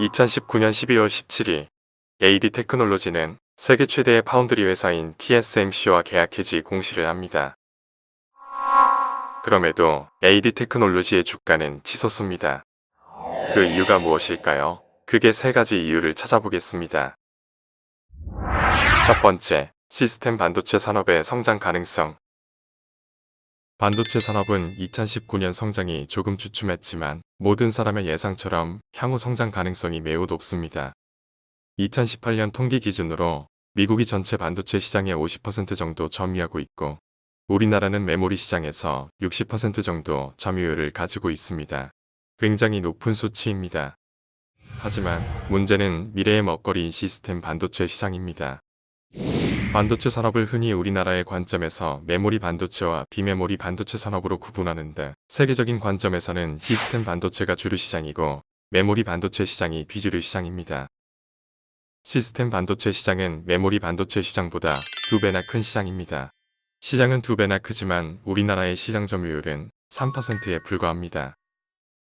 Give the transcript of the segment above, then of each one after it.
2019년 12월 17일 AD 테크놀로지는 세계 최대의 파운드리 회사인 TSMC와 계약 해지 공시를 합니다. 그럼에도 AD 테크놀로지의 주가는 치솟습니다. 그 이유가 무엇일까요? 크게 세 가지 이유를 찾아보겠습니다. 첫 번째, 시스템 반도체 산업의 성장 가능성. 반도체 산업은 2019년 성장이 조금 주춤했지만 모든 사람의 예상처럼 향후 성장 가능성이 매우 높습니다. 2018년 통계 기준으로 미국이 전체 반도체 시장의 50% 정도 점유하고 있고 우리나라는 메모리 시장에서 60% 정도 점유율을 가지고 있습니다. 굉장히 높은 수치입니다. 하지만 문제는 미래의 먹거리인 시스템 반도체 시장입니다. 반도체 산업을 흔히 우리나라의 관점에서 메모리 반도체와 비메모리 반도체 산업으로 구분하는데 세계적인 관점에서는 시스템 반도체가 주류 시장이고 메모리 반도체 시장이 비주류 시장입니다. 시스템 반도체 시장은 메모리 반도체 시장보다 2배나 큰 시장입니다. 시장은 2배나 크지만 우리나라의 시장 점유율은 3%에 불과합니다.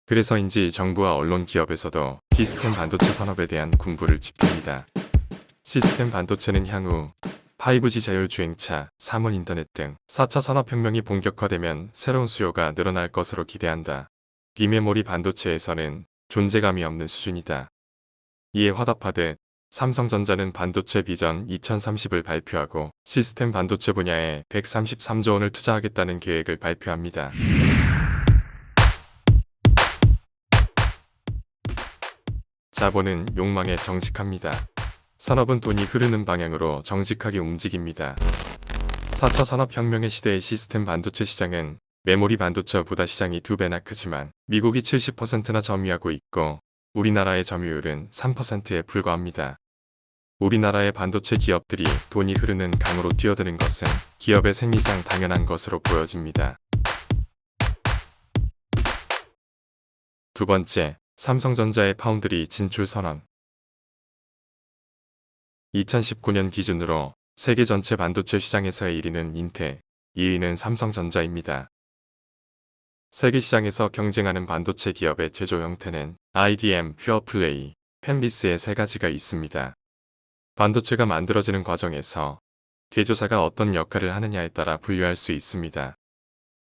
그래서인지 정부와 언론 기업에서도 시스템 반도체 산업에 대한 군부를 짚습니다. 시스템 반도체는 향후 5G 자율주행차, 3원 인터넷 등 4차 산업혁명이 본격화되면 새로운 수요가 늘어날 것으로 기대한다. 비메모리 반도체에서는 존재감이 없는 수준이다. 이에 화답하듯 삼성전자는 반도체 비전 2030을 발표하고 시스템 반도체 분야에 133조 원을 투자하겠다는 계획을 발표합니다. 자본은 욕망에 정직합니다. 산업은 돈이 흐르는 방향으로 정직하게 움직입니다. 4차 산업혁명의 시대의 시스템 반도체 시장은 메모리 반도체보다 시장이 2배나 크지만 미국이 70%나 점유하고 있고 우리나라의 점유율은 3%에 불과합니다. 우리나라의 반도체 기업들이 돈이 흐르는 강으로 뛰어드는 것은 기업의 생리상 당연한 것으로 보여집니다. 두 번째, 삼성전자의 파운드리 진출 선언. 2019년 기준으로 세계 전체 반도체 시장에서의 1위는 인텔, 2위는 삼성전자입니다. 세계 시장에서 경쟁하는 반도체 기업의 제조 형태는 IDM, 퓨어플레이, 팹리스의 세 가지가 있습니다. 반도체가 만들어지는 과정에서 제조사가 어떤 역할을 하느냐에 따라 분류할 수 있습니다.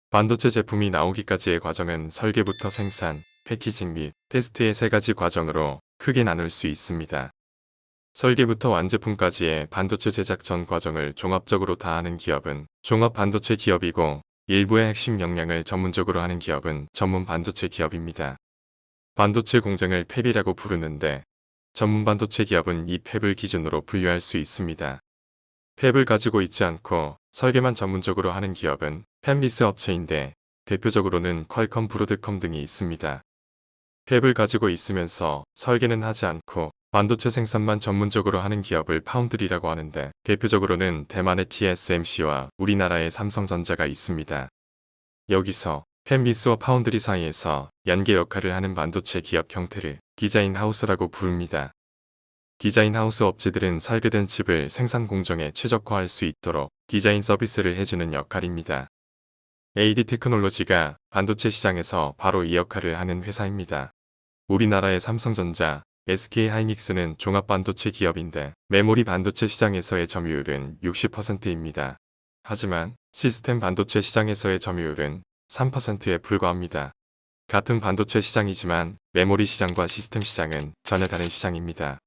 반도체 제품이 나오기까지의 과정은 설계부터 생산, 패키징 및 테스트의 세 가지 과정으로 크게 나눌 수 있습니다. 설계부터 완제품까지의 반도체 제작 전 과정을 종합적으로 다 하는 기업은 종합 반도체 기업이고 일부의 핵심 역량을 전문적으로 하는 기업은 전문 반도체 기업입니다. 반도체 공정을 팹이라고 부르는데 전문 반도체 기업은 이 팹을 기준으로 분류할 수 있습니다. 팹을 가지고 있지 않고 설계만 전문적으로 하는 기업은 팹리스 업체인데 대표적으로는 퀄컴, 브로드컴 등이 있습니다. 팹을 가지고 있으면서 설계는 하지 않고 반도체 생산만 전문적으로 하는 기업을 파운드리라고 하는데 대표적으로는 대만의 TSMC와 우리나라의 삼성전자가 있습니다. 여기서 팹리스와 파운드리 사이에서 연계 역할을 하는 반도체 기업 형태를 디자인 하우스라고 부릅니다. 디자인 하우스 업체들은 설계된 칩을 생산 공정에 최적화할 수 있도록 디자인 서비스를 해주는 역할입니다. AD 테크놀로지가 반도체 시장에서 바로 이 역할을 하는 회사입니다. 우리나라의 삼성전자, SK하이닉스는 종합반도체 기업인데 메모리 반도체 시장에서의 점유율은 60%입니다. 하지만 시스템 반도체 시장에서의 점유율은 3%에 불과합니다. 같은 반도체 시장이지만 메모리 시장과 시스템 시장은 전혀 다른 시장입니다.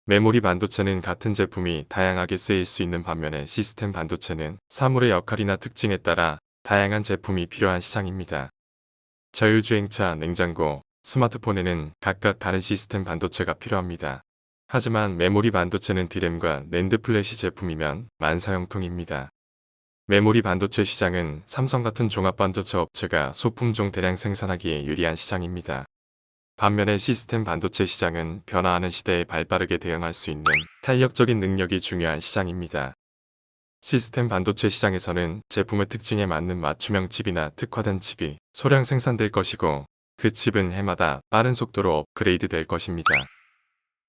메모리 반도체는 같은 제품이 다양하게 쓰일 수 있는 반면에 시스템 반도체는 사물의 역할이나 특징에 따라 다양한 제품이 필요한 시장입니다. 자율주행차, 냉장고, 스마트폰에는 각각 다른 시스템 반도체가 필요합니다. 하지만 메모리 반도체는 디램과 낸드 플래시 제품이면 만사형통입니다. 메모리 반도체 시장은 삼성 같은 종합 반도체 업체가 소품종 대량 생산하기에 유리한 시장입니다. 반면에 시스템 반도체 시장은 변화하는 시대에 발빠르게 대응할 수 있는 탄력적인 능력이 중요한 시장입니다. 시스템 반도체 시장에서는 제품의 특징에 맞는 맞춤형 칩이나 특화된 칩이 소량 생산될 것이고 그 칩은 해마다 빠른 속도로 업그레이드 될 것입니다.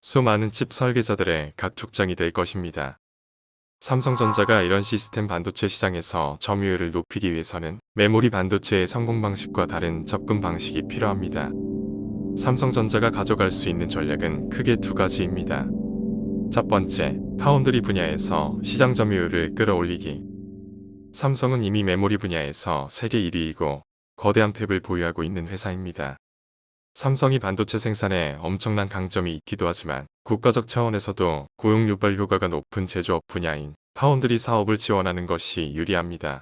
수많은 칩 설계자들의 각축장이 될 것입니다. 삼성전자가 이런 시스템 반도체 시장에서 점유율을 높이기 위해서는 메모리 반도체의 성공 방식과 다른 접근 방식이 필요합니다. 삼성전자가 가져갈 수 있는 전략은 크게 두 가지입니다. 첫 번째, 파운드리 분야에서 시장 점유율을 끌어올리기. 삼성은 이미 메모리 분야에서 세계 1위이고 거대한 팹을 보유하고 있는 회사입니다. 삼성이 반도체 생산에 엄청난 강점이 있기도 하지만 국가적 차원에서도 고용 유발 효과가 높은 제조업 분야인 파운드리 사업을 지원하는 것이 유리합니다.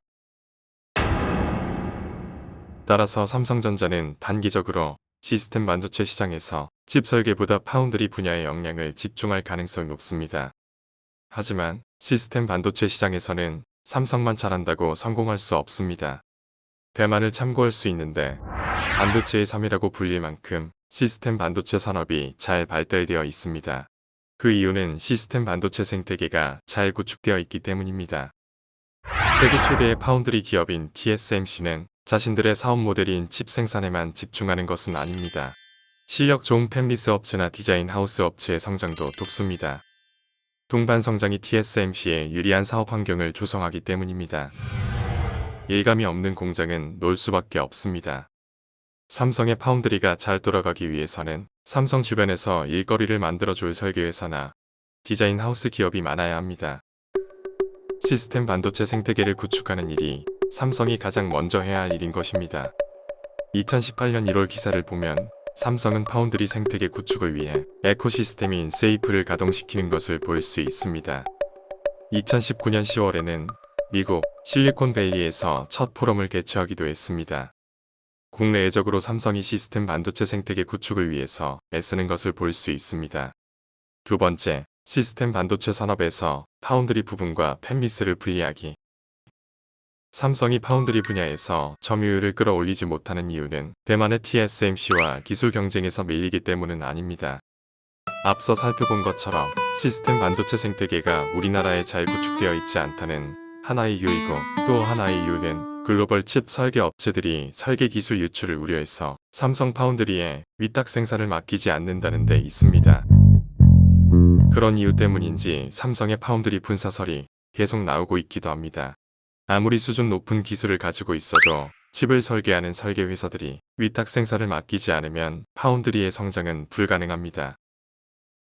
따라서 삼성전자는 단기적으로 시스템 반도체 시장에서 칩 설계보다 파운드리 분야의 역량을 집중할 가능성이 높습니다. 하지만 시스템 반도체 시장에서는 삼성만 잘한다고 성공할 수 없습니다. 대만을 참고할 수 있는데 반도체의 섬이라고 불릴 만큼 시스템 반도체 산업이 잘 발달되어 있습니다. 그 이유는 시스템 반도체 생태계가 잘 구축되어 있기 때문입니다. 세계 최대의 파운드리 기업인 TSMC는 자신들의 사업 모델인 칩 생산에만 집중하는 것은 아닙니다. 실력 좋은 팹리스 업체나 디자인 하우스 업체의 성장도 돕습니다. 동반 성장이 TSMC의 유리한 사업 환경을 조성하기 때문입니다. 일감이 없는 공장은 놀 수밖에 없습니다. 삼성의 파운드리가 잘 돌아가기 위해서는 삼성 주변에서 일거리를 만들어줄 설계회사나 디자인 하우스 기업이 많아야 합니다. 시스템 반도체 생태계를 구축하는 일이 삼성이 가장 먼저 해야 할 일인 것입니다. 2018년 1월 기사를 보면 삼성은 파운드리 생태계 구축을 위해 에코시스템인 세이프를 가동시키는 것을 볼 수 있습니다. 2019년 10월에는 미국 실리콘밸리에서 첫 포럼을 개최하기도 했습니다. 국내외적으로 삼성이 시스템 반도체 생태계 구축을 위해서 애쓰는 것을 볼 수 있습니다. 두 번째, 시스템 반도체 산업에서 파운드리 부분과 팹리스를 분리하기. 삼성이 파운드리 분야에서 점유율을 끌어올리지 못하는 이유는 대만의 TSMC와 기술 경쟁에서 밀리기 때문은 아닙니다. 앞서 살펴본 것처럼 시스템 반도체 생태계가 우리나라에 잘 구축되어 있지 않다는 하나의 이유이고, 또 하나의 이유는 글로벌 칩 설계 업체들이 설계 기술 유출을 우려해서 삼성 파운드리에 위탁 생산을 맡기지 않는다는 데 있습니다. 그런 이유 때문인지 삼성의 파운드리 분사설이 계속 나오고 있기도 합니다. 아무리 수준 높은 기술을 가지고 있어도 칩을 설계하는 설계 회사들이 위탁 생산을 맡기지 않으면 파운드리의 성장은 불가능합니다.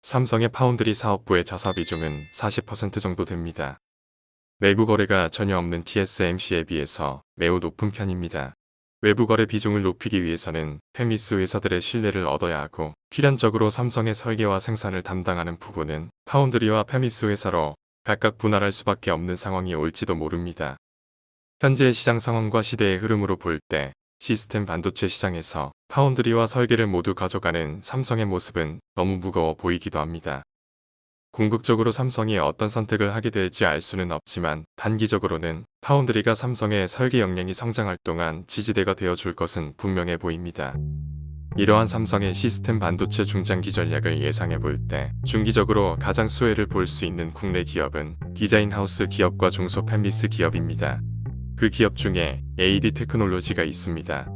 삼성의 파운드리 사업부의 자사 비중은 40% 정도 됩니다. 내부 거래가 전혀 없는 TSMC에 비해서 매우 높은 편입니다. 외부 거래 비중을 높이기 위해서는 팹리스 회사들의 신뢰를 얻어야 하고, 필연적으로 삼성의 설계와 생산을 담당하는 부분은 파운드리와 팹리스 회사로 각각 분할할 수밖에 없는 상황이 올지도 모릅니다. 현재의 시장 상황과 시대의 흐름으로 볼 때 시스템 반도체 시장에서 파운드리와 설계를 모두 가져가는 삼성의 모습은 너무 무거워 보이기도 합니다. 궁극적으로 삼성이 어떤 선택을 하게 될지 알 수는 없지만 단기적으로는 파운드리가 삼성의 설계 역량이 성장할 동안 지지대가 되어줄 것은 분명해 보입니다. 이러한 삼성의 시스템 반도체 중장기 전략을 예상해 볼 때 중기적으로 가장 수혜를 볼 수 있는 국내 기업은 디자인 하우스 기업과 중소 팹리스 기업입니다. 그 기업 중에 AD 테크놀로지가 있습니다.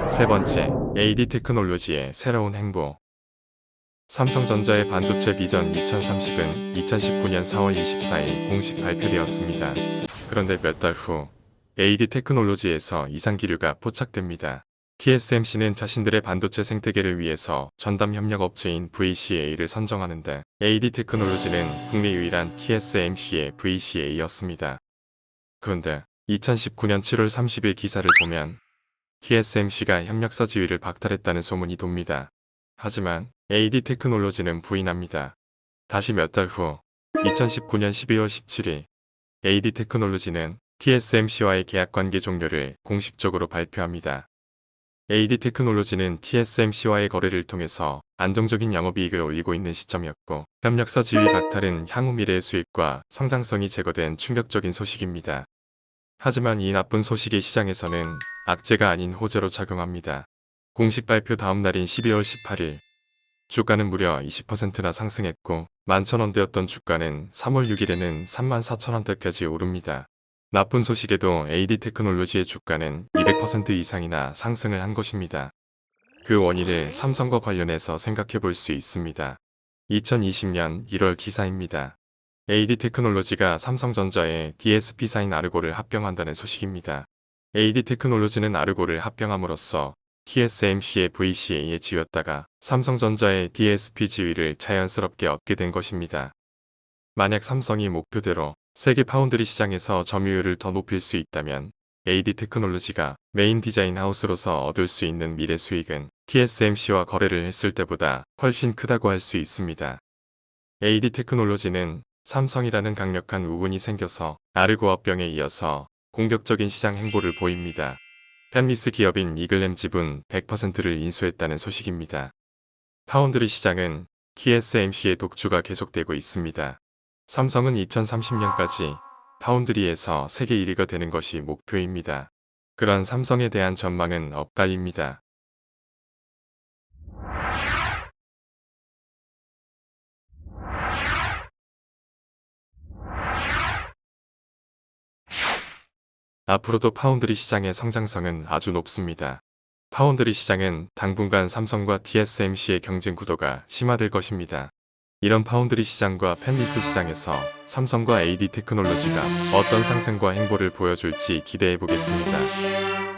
세 번째, AD 테크놀로지의 새로운 행보. 삼성전자의 반도체 비전 2030은 2019년 4월 24일 공식 발표되었습니다. 그런데 몇 달 후 AD 테크놀로지에서 이상 기류가 포착됩니다. TSMC는 자신들의 반도체 생태계를 위해서 전담 협력 업체인 VCA를 선정하는데 AD 테크놀로지는 국내 유일한 TSMC의 VCA였습니다. 그런데 2019년 7월 30일 기사를 보면 TSMC가 협력사 지위를 박탈했다는 소문이 돕니다. 하지만 AD 테크놀로지는 부인합니다. 다시 몇 달 후 2019년 12월 17일 AD 테크놀로지는 TSMC와의 계약관계 종료를 공식적으로 발표합니다. AD 테크놀로지는 TSMC와의 거래를 통해서 안정적인 영업이익을 올리고 있는 시점이었고, 협력사 지위 박탈은 향후 미래의 수익과 성장성이 제거된 충격적인 소식입니다. 하지만 이 나쁜 소식이 시장에서는 악재가 아닌 호재로 작용합니다. 공식 발표 다음 날인 12월 18일 주가는 무려 20%나 상승했고 11,000원대였던 주가는 3월 6일에는 34,000원대까지 오릅니다. 나쁜 소식에도 AD 테크놀로지의 주가는 200% 이상이나 상승을 한 것입니다. 그 원인을 삼성과 관련해서 생각해 볼 수 있습니다. 2020년 1월 기사입니다. AD 테크놀로지가 삼성전자의 DSP사인 아르고를 합병한다는 소식입니다. AD 테크놀로지는 아르고를 합병함으로써 TSMC의 VCA에 지웠다가 삼성전자의 DSP 지위를 자연스럽게 얻게 된 것입니다. 만약 삼성이 목표대로 세계 파운드리 시장에서 점유율을 더 높일 수 있다면 AD 테크놀로지가 메인 디자인 하우스로서 얻을 수 있는 미래 수익은 TSMC와 거래를 했을 때보다 훨씬 크다고 할 수 있습니다. AD 테크놀로지는 삼성이라는 강력한 우군이 생겨서 아르고 합병에 이어서 공격적인 시장 행보를 보입니다. 팹리스 기업인 이글램 지분 100%를 인수했다는 소식입니다. 파운드리 시장은 TSMC의 독주가 계속되고 있습니다. 삼성은 2030년까지 파운드리에서 세계 1위가 되는 것이 목표입니다. 그런 삼성에 대한 전망은 엇갈립니다. 앞으로도 파운드리 시장의 성장성은 아주 높습니다. 파운드리 시장은 당분간 삼성과 TSMC의 경쟁 구도가 심화될 것입니다. 이런 파운드리 시장과 팹리스 시장에서 삼성과 AD 테크놀로지가 어떤 상승과 행보를 보여줄지 기대해 보겠습니다.